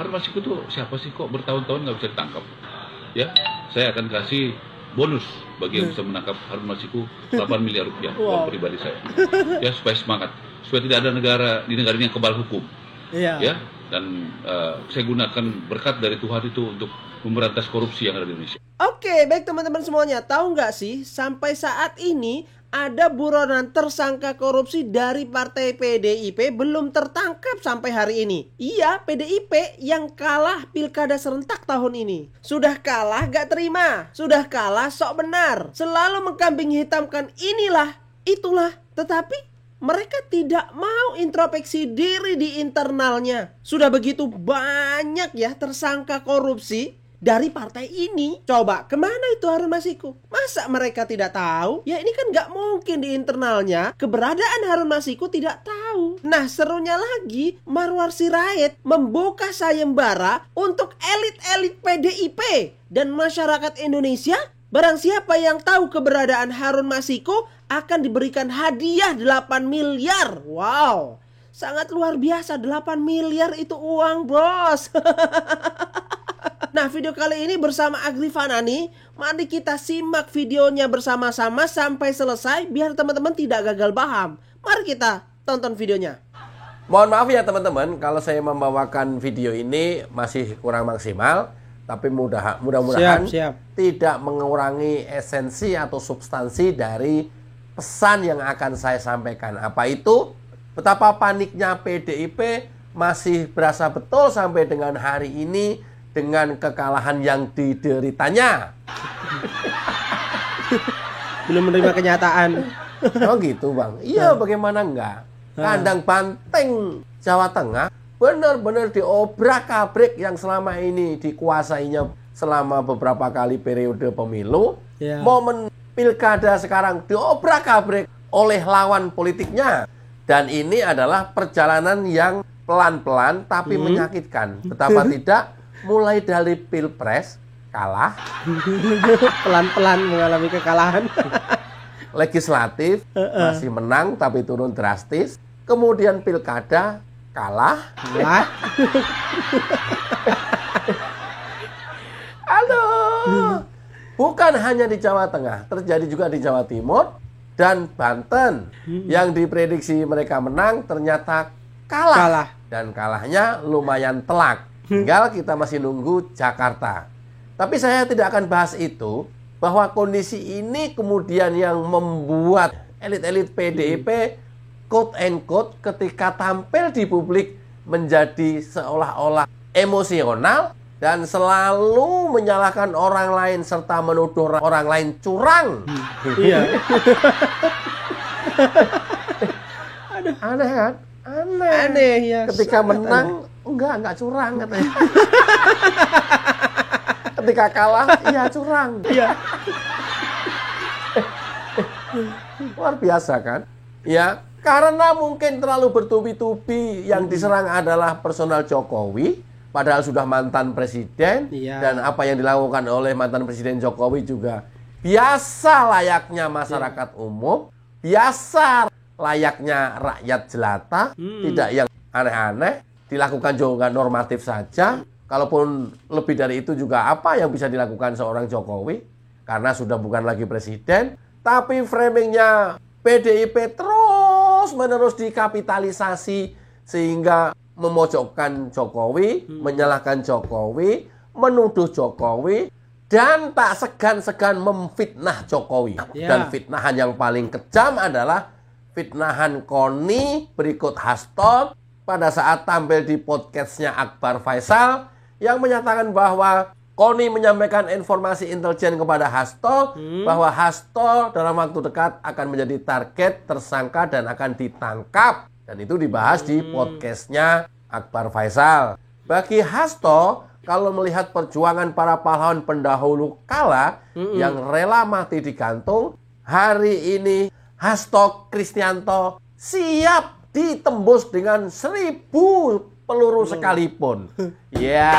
Harun Masiku tuh siapa sih kok bertahun-tahun nggak bisa ditangkap? Ya, saya akan kasih bonus bagi yang bisa menangkap Harun Masiku 8 miliar rupiah uang pribadi saya. Ya, supaya semangat, supaya tidak ada negara ini yang kebal hukum. Ya, dan saya gunakan berkat dari Tuhan itu untuk memberantas korupsi yang ada di Indonesia. Oke, baik teman-teman semuanya, tahu nggak sih sampai saat ini ada buronan tersangka korupsi dari partai PDIP belum tertangkap sampai hari ini. Iya, PDIP yang kalah pilkada serentak tahun ini. Sudah kalah gak terima, sudah kalah sok benar, selalu mengkambing hitamkan inilah, itulah. Tetapi mereka tidak mau introspeksi diri di internalnya. Sudah begitu banyak ya tersangka korupsi dari partai ini. Coba, kemana itu Harun Masiku? Masa mereka tidak tahu? Ya ini kan gak mungkin di internalnya keberadaan Harun Masiku tidak tahu. Nah serunya lagi, Marwar Sirait membuka sayembara untuk elit-elit PDIP dan masyarakat Indonesia. Barang siapa yang tahu keberadaan Harun Masiku akan diberikan hadiah 8 miliar. Wow, sangat luar biasa. 8 miliar itu uang, bos. Nah, video kali ini bersama Agrifana nih, mari kita simak videonya bersama-sama sampai selesai biar teman-teman tidak gagal paham. Mari kita tonton videonya. Mohon maaf ya teman-teman kalau saya membawakan video ini masih kurang maksimal, tapi mudah-mudahan tidak mengurangi esensi atau substansi dari pesan yang akan saya sampaikan. Apa itu? Betapa paniknya PDIP masih berasa betul sampai dengan hari ini dengan kekalahan yang dideritanya. Belum menerima kenyataan. Oh gitu bang. Iya bagaimana enggak. Kandang Banteng Jawa Tengah benar-benar diobrak-abrik yang selama ini dikuasainya selama beberapa kali periode pemilu. Momen pilkada sekarang diobrak-abrik oleh lawan politiknya. Dan ini adalah perjalanan yang pelan-pelan tapi menyakitkan. Betapa tidak, mulai dari pilpres kalah, pelan-pelan mengalami kekalahan. Legislatif masih menang tapi turun drastis. Kemudian pilkada kalah. Aduh. Bukan hanya di Jawa Tengah, terjadi juga di Jawa Timur dan Banten. Yang diprediksi mereka menang ternyata kalah. Dan kalahnya lumayan telak. Tinggal kita masih nunggu Jakarta. Tapi saya tidak akan bahas itu, bahwa kondisi ini kemudian yang membuat elit-elit PDIP quote and quote ketika tampil di publik menjadi seolah-olah emosional dan selalu menyalahkan orang lain serta menuduh orang lain curang. Iya. Aneh kan? Aneh ya. Ketika menang enggak curang katanya. Ketika kalah, iya curang. Iya. Luar biasa kan? Ya, karena mungkin terlalu bertubi-tubi yang diserang adalah personal Jokowi, padahal sudah mantan presiden. Dan apa yang dilakukan oleh mantan presiden Jokowi juga biasa layaknya masyarakat umum, biasa layaknya rakyat jelata, tidak yang aneh-aneh. Dilakukan juga normatif saja. Kalaupun lebih dari itu juga apa yang bisa dilakukan seorang Jokowi? Karena sudah bukan lagi presiden. Tapi framingnya PDIP terus-menerus dikapitalisasi sehingga memojokkan Jokowi, menyalahkan Jokowi, menuduh Jokowi, dan tak segan-segan memfitnah Jokowi. Dan fitnahan yang paling kejam adalah fitnahan Koni berikut Hasto pada saat tampil di podcastnya Akbar Faisal yang menyatakan bahwa Koni menyampaikan informasi intelijen kepada Hasto bahwa Hasto dalam waktu dekat akan menjadi target tersangka dan akan ditangkap. Dan itu dibahas di podcastnya Akbar Faisal. Bagi Hasto, kalau melihat perjuangan para pahlawan pendahulu kala yang rela mati digantung, hari ini Hasto Kristianto siap ditembus dengan 1000 peluru sekalipun. Ya.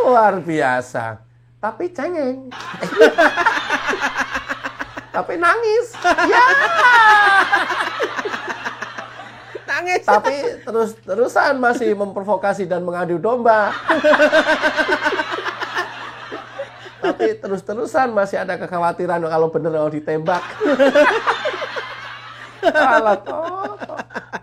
Luar biasa. Tapi cengeng. Tapi nangis. Ya. nangis. Tapi terus-terusan masih memprovokasi dan mengadu domba. Tapi terus-terusan masih ada kekhawatiran kalau bener mau ditembak. Alah toh.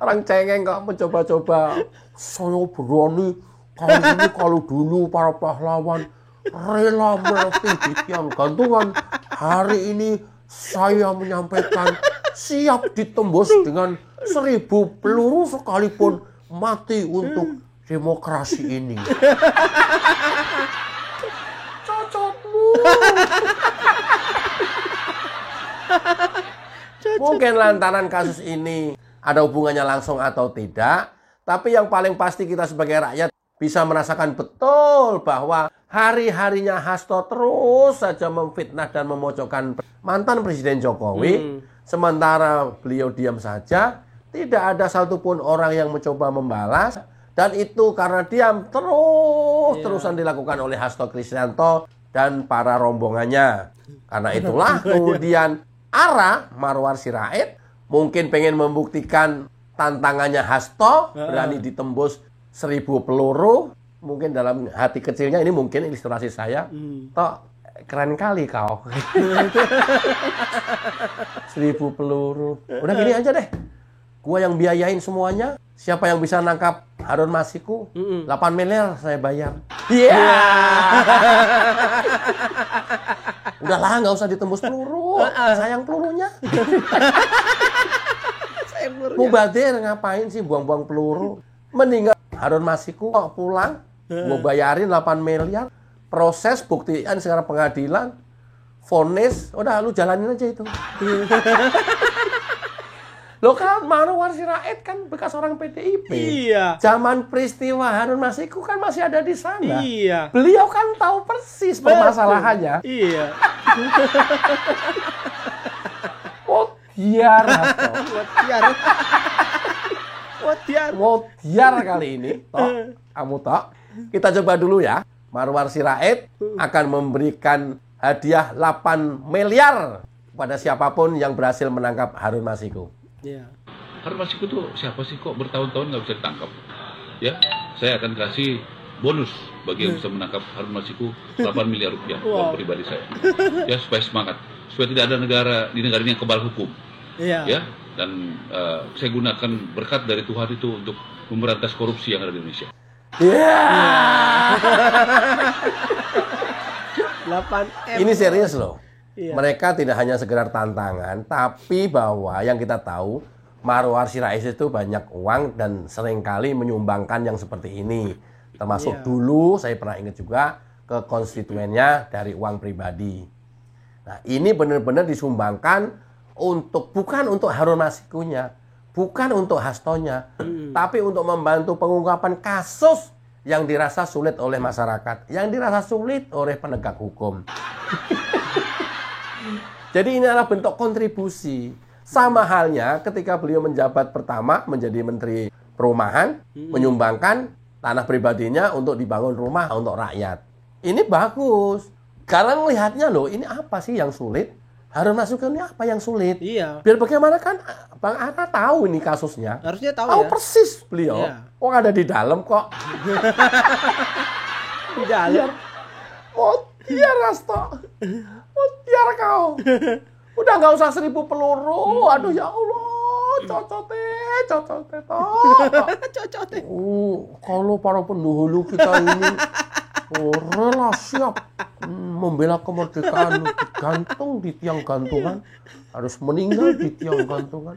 Orang cengeng kok mencoba-coba. Saya berani kali ini kalau dulu para pahlawan rela mati di tiang gantungan. Hari ini saya menyampaikan siap ditembus dengan 1000 peluru sekalipun mati untuk demokrasi ini. Cocotmu. Mungkin lantaran kasus ini ada hubungannya langsung atau tidak, tapi yang paling pasti kita sebagai rakyat bisa merasakan betul bahwa hari-harinya Hasto terus saja memfitnah dan memojokkan mantan Presiden Jokowi, sementara beliau diam saja, tidak ada satupun orang yang mencoba membalas, dan itu karena diam terus-terusan dilakukan oleh Hasto Kristianto dan para rombongannya. Karena itulah kemudian Ara Marwar Sirait mungkin pengen membuktikan tantangannya Hasto berani ditembus 1000 peluru. Mungkin dalam hati kecilnya ini mungkin ilustrasi saya. Toh keren kali kau. 1000 peluru. Udah gini aja deh. Gua yang biayain semuanya. Siapa yang bisa nangkap Harun Masiku? 8 miliar saya bayar. Iya. Udahlah, nggak usah ditembus peluru. Sayang pelurunya. Mubazir ngapain sih buang-buang peluru? Mendingan Harun Masiku pulang, mau bayarin 8 miliar. Proses buktian secara pengadilan, vonis, udah lu jalanin aja itu. Loh kan Marwar Sirait kan bekas orang PDIP. Iya. Zaman peristiwa Harun Masiku kan masih ada di sana. Iya. Beliau kan tahu persis permasalahannya. Iya. Biar Hasto. Biar kali ini. Toh, kamu toh. Kita coba dulu ya. Marwar Sirait akan memberikan hadiah 8 miliar kepada siapapun yang berhasil menangkap Harun Masiku. Iya. Harun Masiku tuh siapa sih kok bertahun-tahun nggak bisa ditangkap? Ya, saya akan kasih bonus bagi yang bisa menangkap Harun Masiku 8 miliar rupiah uang pribadi saya. Ya, supaya semangat, supaya tidak ada negara di negara ini yang kebal hukum. Iya. Ya, dan saya gunakan berkat dari Tuhan itu untuk memberantas korupsi yang ada di Indonesia. Iya. 8M. Ini serius loh. Iya. Mereka tidak hanya sekedar tantangan, tapi bahwa yang kita tahu Marwar Sirait itu banyak uang dan seringkali menyumbangkan yang seperti ini. Termasuk dulu saya pernah ingat juga ke konstituennya dari uang pribadi. Nah, ini benar-benar disumbangkan bukan untuk Harun Masikunya, bukan untuk Hastonya, tapi untuk membantu pengungkapan kasus yang dirasa sulit oleh masyarakat, yang dirasa sulit oleh penegak hukum. Jadi ini adalah bentuk kontribusi. Sama halnya ketika beliau menjabat pertama menjadi Menteri Perumahan, menyumbangkan tanah pribadinya untuk dibangun rumah untuk rakyat. Ini bagus. Karena melihatnya loh, ini apa sih yang sulit? Harun Masiku ini apa yang sulit? Iya. Biar bagaimana kan Bang Ara tahu ini kasusnya. Harusnya tahu Tahu ya. persis beliau. Iya. Kok ada di dalam kok. Di dalam. Biar Hasto. Biar kau. Udah nggak usah 1000 peluru. Aduh ya Allah. Cocote toh. Cocote. Kalau para pendahulu kita ini rela siap membela kemerdekaan, digantung di tiang gantungan, harus meninggal di tiang gantungan.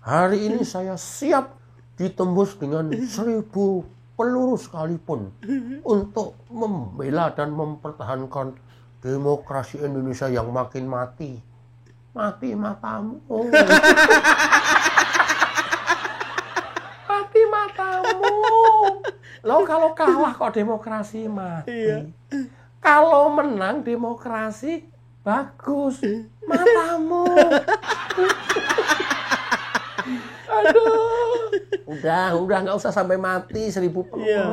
Hari ini saya siap ditembus dengan 1000 peluru sekalipun untuk membela dan mempertahankan demokrasi Indonesia yang makin mati. Mati matamu. Mati matamu. Loh, kalau kalah kok demokrasi mati. Iya. Kalau menang demokrasi bagus. Matamu. Aduh. Udah nggak usah sampai mati 1000 peluru. Iya.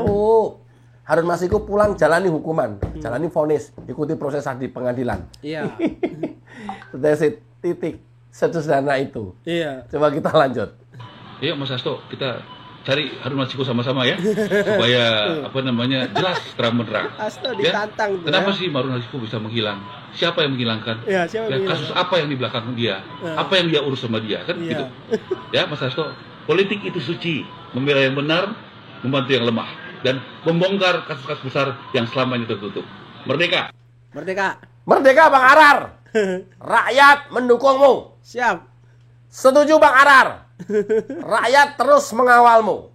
Harun Masiku pulang jalani hukuman, jalani vonis, ikuti proses di pengadilan. Iya. That's it. Titik. Sederhana itu. Iya. Coba kita lanjut. Ayo Mas Hasto, kita cari Harun Masiku sama-sama ya, supaya jelas terang benderang. Hasto ditantang. Kenapa sih Harun Masiku bisa menghilang? Siapa yang menghilangkan? Kasus apa yang di belakang dia? Apa yang dia urus sama dia? Kan gitu. Ya Mas Hasto, politik itu suci, membela yang benar, membantu yang lemah, dan membongkar kasus-kasus besar yang selama ini tertutup. Merdeka. Merdeka Bang Arar. Rakyat mendukungmu. Siap. Setuju Bang Arar. Rakyat terus mengawalmu.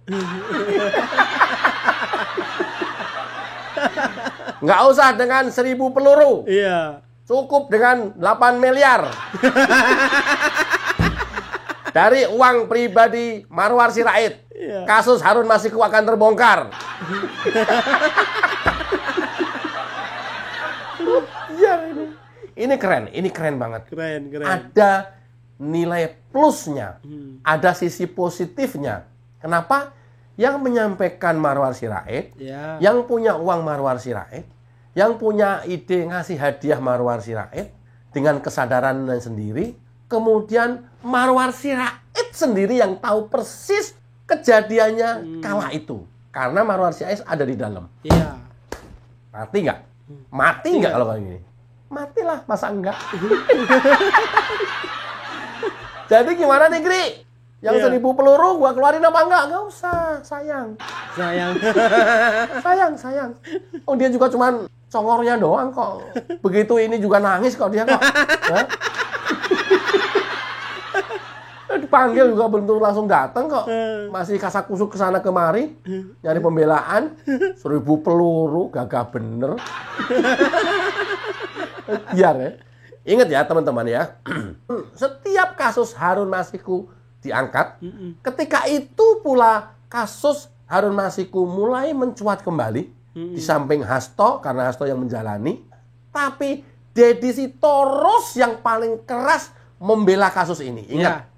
Nggak usah dengan 1000 peluru. Iya. Cukup dengan 8 miliar. Dari uang pribadi Marwar Sirait. Iya. Kasus Harun Masiku akan terbongkar. Ini keren banget. Keren. Ada nilai plusnya, ada sisi positifnya. Kenapa? Yang menyampaikan Marwar Sirait, yang punya uang Marwar Sirait, yang punya ide ngasih hadiah Marwar Sirait dengan kesadarannya sendiri, kemudian Marwar Sirait sendiri yang tahu persis kejadiannya kala itu, karena Marwar Sirait ada di dalam. Iya. Mati nggak? Mati nggak kalau kayak gini? Matilah, masa enggak? Jadi gimana nih, Gri? Yang 1000 peluru gua keluarin apa enggak? Enggak usah, sayang. Sayang. Oh, dia juga cuman congornya doang kok. Begitu ini juga nangis kok dia kok. Dipanggil juga belum tentu langsung datang kok. Masih kasak-kusuk kesana kemari. Nyari pembelaan. 1000 peluru, gagah bener. Biar ya. Ingat ya teman-teman ya. Setiap kasus Harun Masiku diangkat, ketika itu pula kasus Harun Masiku mulai mencuat kembali, di samping Hasto, karena Hasto yang menjalani, tapi Deddy Sitorus yang paling keras membela kasus ini. Ingat.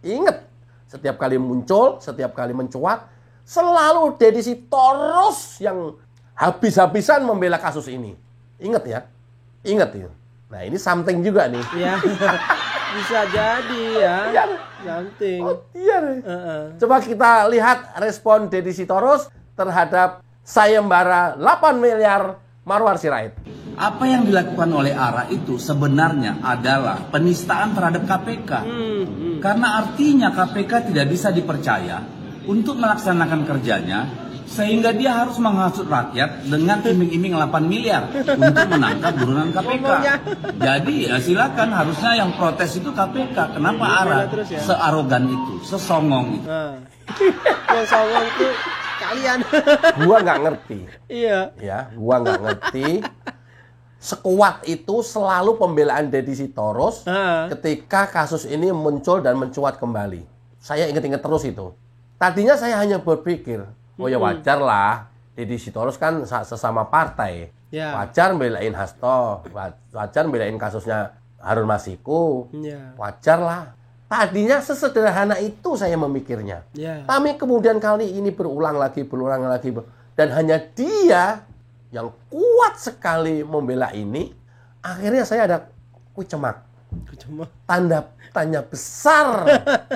Setiap kali muncul, setiap kali mencuat, selalu Deddy Sitorus yang habis-habisan membela kasus ini. Ingat ya. Nah, ini something juga nih. Iya. Bisa jadi ya. Something. Coba kita lihat respon Deddy Sitorus terhadap sayembara 8 miliar Marwar Sirait. Apa yang dilakukan oleh ARA itu sebenarnya adalah penistaan terhadap KPK. Karena artinya KPK tidak bisa dipercaya untuk melaksanakan kerjanya, sehingga dia harus menghasut rakyat dengan iming-iming 8 miliar untuk menangkap buronan KPK. Jadi ya silakan, harusnya yang protes itu KPK. Kenapa ARA searogan itu, sesongong itu? Yang songong itu kalian. Gua nggak ngerti. Iya. Ya, gua nggak ngerti. Sekuat itu selalu pembelaan Deddy Sitorus ketika kasus ini muncul dan mencuat kembali. Saya ingat-ingat terus itu. Tadinya saya hanya berpikir, oh ya wajar lah, Deddy Sitorus kan sesama partai. Wajar belain Hasto, wajar belain kasusnya Harun Masiku. Wajar lah. Tadinya sesederhana itu saya memikirnya. Tapi kemudian kali ini berulang lagi. Dan hanya dia yang kuat sekali membela ini. Akhirnya saya ada kucemak. Tanda tanya besar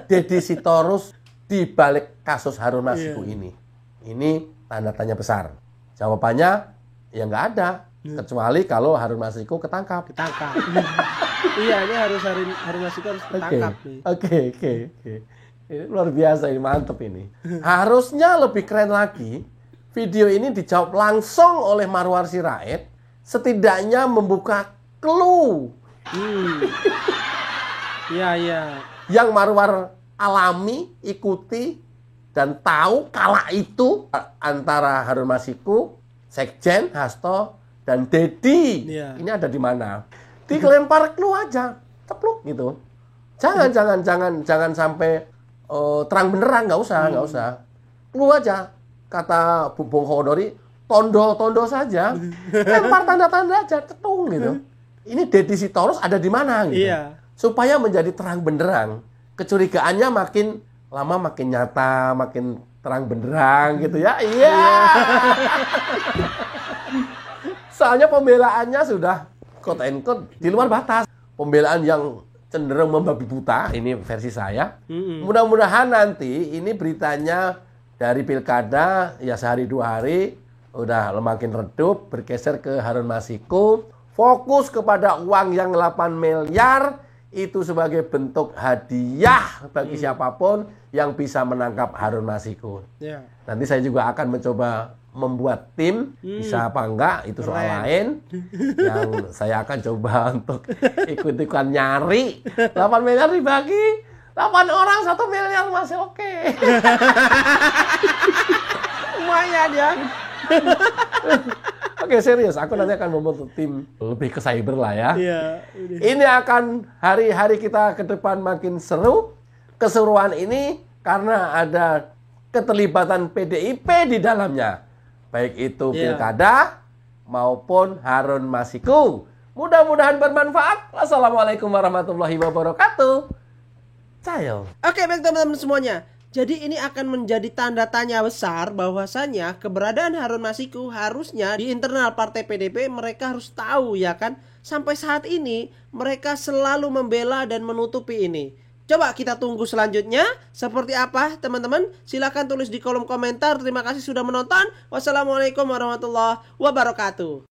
Deddy Sitorus di balik kasus Harun Masiku ini. Ini tanda tanya besar. Jawabannya ya nggak ada, kecuali kalau Harun Masiku ketangkap. Iya, ini Harun Masiku harus ketangkap. Oke. Ini luar biasa, ini mantep ini. Harusnya lebih keren lagi, video ini dijawab langsung oleh Marwar Sirait, setidaknya membuka clue. Iya. Yang Marwar alami, ikuti, dan tahu kala itu antara Harun Masiku, Sekjen, Hasto, dan Deddy. Ini ada di mana? Dilempar clue aja, cepluk gitu. Jangan sampai terang benerang, nggak usah. Clue aja. Kata Bung Khodori, tondo saja. Lempar tanda-tanda aja, cetung gitu. Ini Deddy Sitorus ada di mana gitu. Supaya menjadi terang benderang. Kecurigaannya makin lama makin nyata, makin terang benderang gitu ya. Soalnya pembelaannya sudah quote and quote di luar batas. Pembelaan yang cenderung membabi buta, ini versi saya. Mudah-mudahan nanti ini beritanya dari pilkada ya sehari 2 hari udah makin redup, bergeser ke Harun Masiku, fokus kepada uang yang 8 miliar itu sebagai bentuk hadiah bagi siapapun yang bisa menangkap Harun Masiku. Nanti saya juga akan mencoba membuat tim, bisa apa enggak itu soal lain. Yang saya akan coba untuk ikut-ikutan nyari 8 miliar dibagi 8 orang 1 miliar masih oke. Lumayan ya. Oke, serius, aku nanti akan membentuk tim lebih ke cyber lah ya. Ini. Ini akan hari-hari kita ke depan makin seru. Keseruan ini karena ada keterlibatan PDIP di dalamnya. Baik itu pilkada maupun Harun Masiku. Mudah-mudahan bermanfaat. Wassalamualaikum warahmatullahi wabarakatuh. Cayo. Oke, baik teman-teman semuanya. Jadi ini akan menjadi tanda tanya besar bahwasanya keberadaan Harun Masiku harusnya di internal partai PDIP mereka harus tahu ya kan. Sampai saat ini mereka selalu membela dan menutupi ini. Coba kita tunggu selanjutnya seperti apa teman-teman. Silahkan tulis di kolom komentar. Terima kasih sudah menonton. Wassalamualaikum warahmatullahi wabarakatuh.